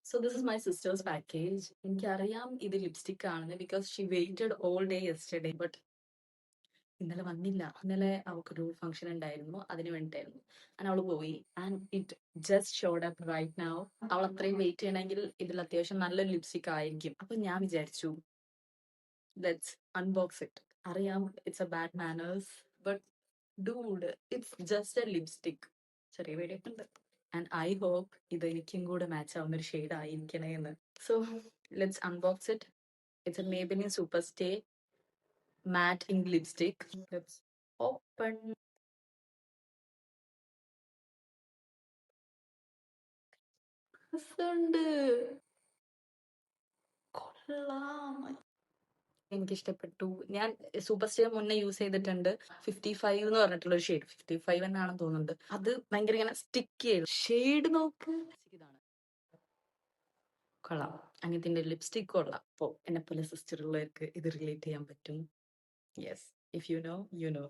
So this is my sister's package. എനിക്കറിയാം ഇത് lipstick ആണെന്ന് because she waited all day yesterday, but ഇന്നലെ വന്നില്ല. ഇന്നലെ അവൾക്കൊരു ഫംഗ്ഷൻ ഉണ്ടായിരുന്നു, അതിന് വേണ്ടിയിട്ടായിരുന്നു. and അവള് പോയി and it just showed up right now. അവൾ അത്രയും വെയിറ്റ് ചെയ്യണമെങ്കിൽ ഇതിൽ അത്യാവശ്യം നല്ലൊരു ലിപ്സ്റ്റിക് ആയിരിക്കും. അപ്പൊ ഞാൻ വിചാരിച്ചു let's unbox it. അറിയാം it's a bad manners, but dude, it's just a lipstick. ചെറിയ വീഡിയോ ഉണ്ട് and I hope ഇത് എനിക്കും കൂടെ മാച്ച് ആവുന്ന ഒരു ഷെയ്ഡ് ആയിരിക്കണേ എന്ന്. So let's unbox it. It's a Maybelline Superstay matte ink lipstick. Let's open. ഉണ്ട് കൊള്ളാം. എനിക്കിഷ്ടപ്പെട്ടു. ഞാൻ സൂപ്പർ സ്റ്റേ മുന്നേ യൂസ് ചെയ്തിട്ടുണ്ട്. 55 എന്ന് പറഞ്ഞിട്ടുള്ള ഒരു ഷെയ്ഡ്, 55 എന്നാണെന്ന് തോന്നുന്നുണ്ട്. അത് ഭയങ്കര ഇങ്ങനെ സ്റ്റിക്കി ആയിരുന്നു. ഷെയ്ഡ് നോക്ക്, ഇതാണ് കൊള്ളാം. അങ്ങനത്തെ ലിപ്സ്റ്റിക് കൊള്ളാം. അപ്പോ എന്നെ പോലെ സിസ്റ്റർ ഉള്ളവർക്ക് ഇത് റിലേറ്റ് ചെയ്യാൻ പറ്റും. Yes, if you know you know.